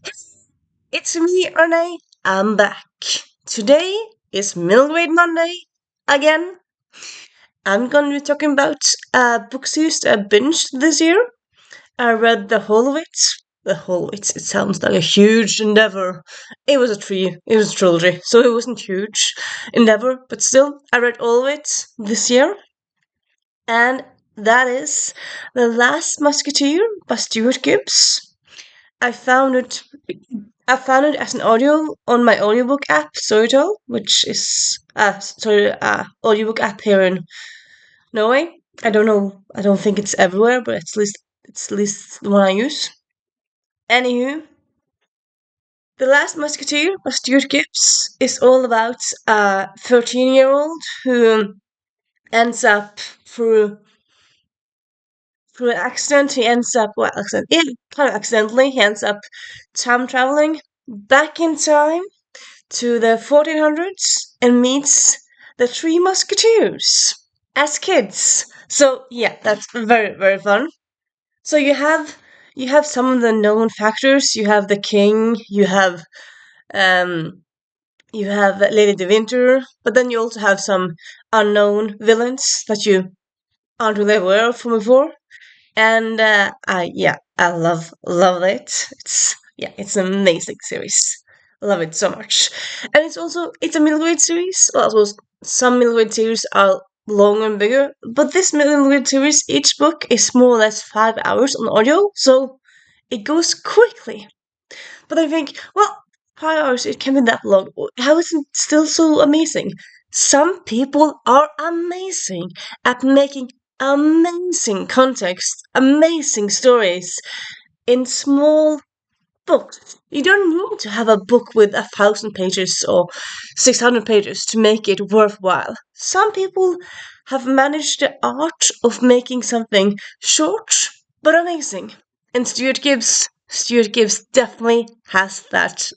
It's me, Renee. I'm back. Today is Middle Grade Monday again. I'm going to be talking about book series I binged this year. I read the whole of it. The whole of it. It sounds like a huge endeavor. It was it was a trilogy, so it wasn't huge endeavor, but still, I read all of it this year. And that is The Last Musketeer by Stuart Gibbs. I found it I found it as an audio on my audiobook app, Storytel, which is audiobook app here in Norway. I don't know. I don't think it's everywhere, but it's at least the one I use. Anywho, The Last Musketeer by Stuart Gibbs is all about a 13-year-old who ends up through an accident. He ends up yeah, kind of accidentally. He ends up time traveling back in time to the 1400s and meets the Three Musketeers as kids. So yeah, that's very fun. So you have some of the known factors. You have the king. Um you have Lady de Winter, but then you also have some unknown villains that you aren't really aware of from before. And I love it. It's an amazing series. Love it so much. And it's a middle grade series. Well, I suppose some middle grade series are longer and bigger, but this middle grade series, each book is more or less 5 hours on audio, so it goes quickly. But I think, well, 5 hours, it can be that long. How is it still so amazing? Some people are amazing at making amazing context, amazing stories in small books. You don't need to have a book with 1,000 pages or 600 pages to make it worthwhile. Some people have managed the art of making something short but amazing. And Stuart Gibbs definitely has that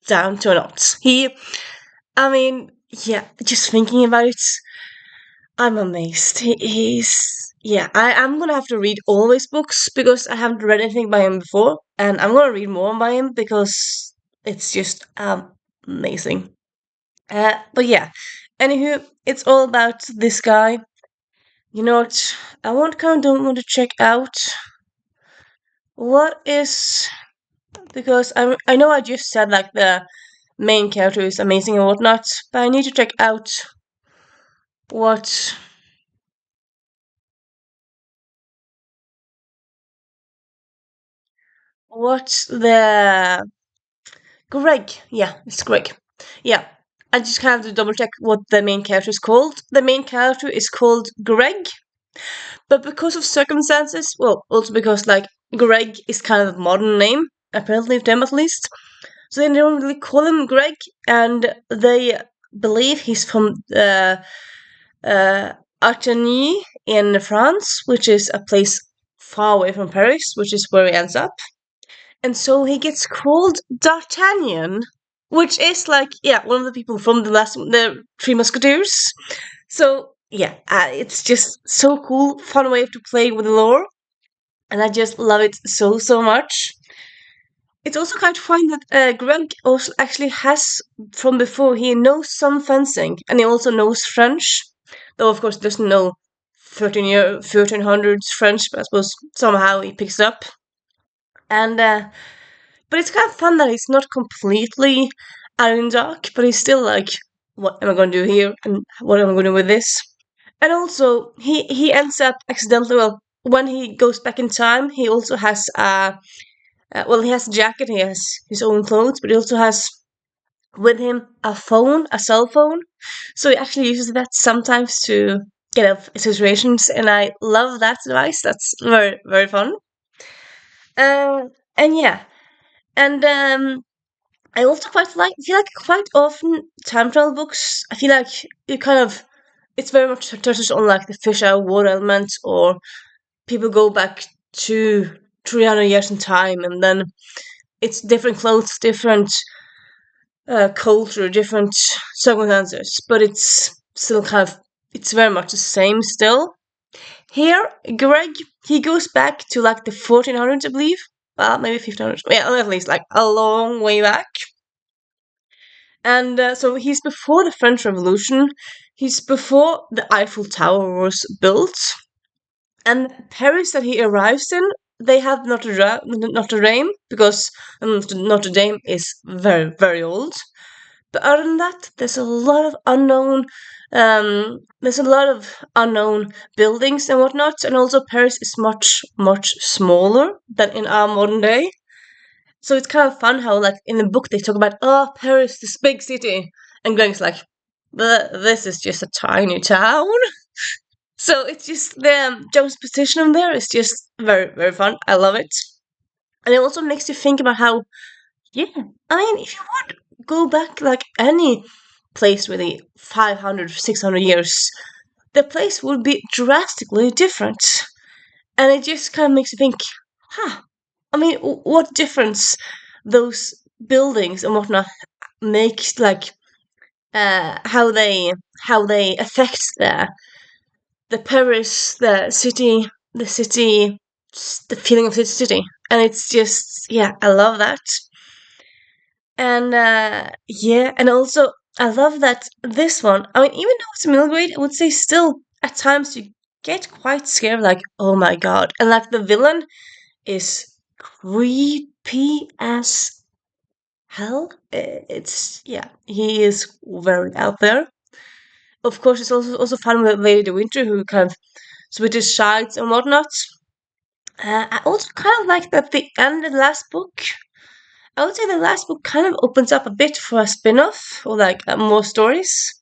down to a knot. I mean, yeah, just thinking about it, I'm amazed. I'm gonna have to read all his books because I haven't read anything by him before, and I'm gonna read more by him because it's just amazing. But yeah, anywho, it's all about this guy. You know what? I don't want to check out what is because I know I just said like the main character is amazing and whatnot, but I need to check out what what the Greg. Yeah, it's Greg. Yeah. I just have to double check what the main character is called. The main character is called Greg, but because of circumstances, well, also because like Greg is kind of a modern name, apparently to them at least. So they don't really call him Greg, and they believe he's from uh, Artigny in France, which is a place far away from Paris, which is where he ends up. And so he gets called D'Artagnan, which is like one of the people from the Three Musketeers. So it's just so cool, fun way to play with the lore, and I just love it so much. It's also kind of fun that Greg also actually has from before. He knows some fencing, and he also knows French, though of course he doesn't know 1300s French. But I suppose somehow he picks it up, and but it's kind of fun that he's not completely out in the dark, but he's still like, what am I going to do here? And what am I going to do with this? And also, he ends up accidentally, well, when he goes back in time, he also has he has a jacket, he has his own clothes, but he also has with him a cell phone. So he actually uses that sometimes to get out of situations, and I love that device. That's very fun. Uh, and yeah, and I also feel like quite often time travel books. I feel like you kind of it's very much touches on like the fish out of water element, or people go back to 300 years in time, and then it's different clothes, different culture, different circumstances, but it's still it's very much the same still. Here, Greg he goes back to like the 1400s, I believe, well, maybe 1500s. Yeah, at least like a long way back. And so he's before the French Revolution. He's before the Eiffel Tower was built. And Paris that he arrives in, they have Notre Dame because Notre Dame is very, very old. But other than that, there's a lot of unknown. There's a lot of unknown buildings and whatnot, and also Paris is much, much smaller than in our modern day. So it's kind of fun how, like, in the book they talk about, oh, Paris, this big city, and Greg's like, this is just a tiny town. So it's just the juxtaposition there is just very, very fun. I love it. And it also makes you think about how, yeah, I mean, if you would go back like any place really 500, 600 years, the place would be drastically different. And it just kind of makes you think, huh, I mean, what difference those buildings and whatnot make, like, how they affect the Paris, the city, the feeling of the city, and it's just yeah, I love that, and yeah, and also I love that this one. I mean, even though it's a middle grade, I would say still at times you get quite scared, like oh my god, and like the villain is creepy as hell. It's yeah, he is very out there. Of course, it's also fun with Lady de Winter, who kind of switches sides and whatnot. I also kind of like that the end of the last book. I would say the last book kind of opens up a bit for a spin off or like more stories.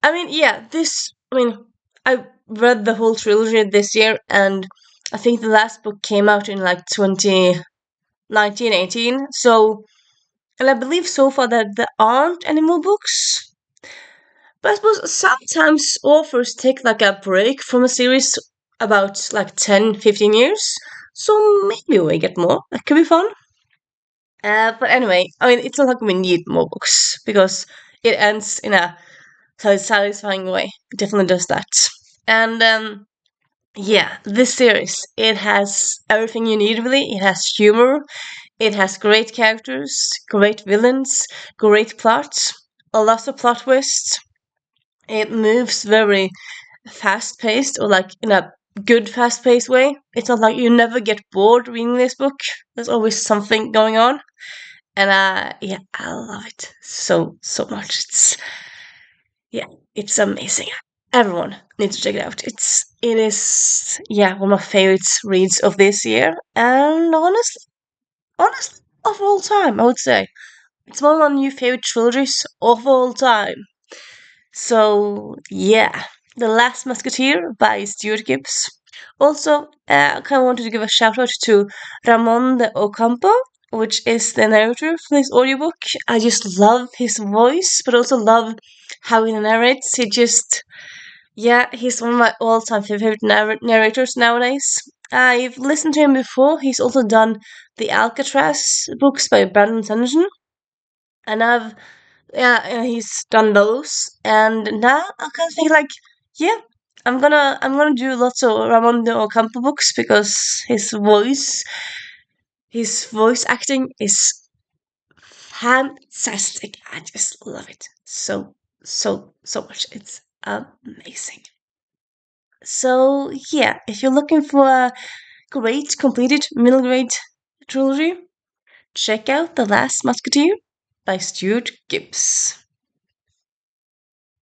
I mean, yeah, this. I mean, I read the whole trilogy this year, and I think the last book came out in like 2019-18. So, and I believe so far that there aren't any more books. But I suppose sometimes authors take like a break from a series about like 10, 15 years. So maybe we get more. That could be fun. But anyway, I mean, it's not like we need more books because it ends in a satisfying way. It definitely does that. And yeah, this series, it has everything you need really. It has humor, it has great characters, great villains, great plot, a lot of plot twists. It moves very fast paced or like in a good fast paced way. It's not like you never get bored reading this book. There's always something going on. And yeah, I love it so much. Yeah, it's amazing. Everyone needs to check it out. It is yeah, one of my favorite reads of this year. And honestly, of all time, I would say. It's one of my new favorite trilogies of all time. So yeah, The Last Musketeer by Stuart Gibbs. Also, I kind of wanted to give a shout out to Ramon de Ocampo, which is the narrator for this audiobook. I just love his voice, but also love how he narrates. Yeah, he's one of my all-time favorite narrators nowadays. I've listened to him before. He's also done the Alcatraz books by Brandon Sanderson, and yeah, he's done those, and now I kind of think like, yeah, I'm gonna do lots of Ramon de Ocampo books because his voice acting is fantastic. I just love it so much. It's amazing. So yeah, if you're looking for a great completed middle grade trilogy, check out The Last Musketeer by Stuart Gibbs.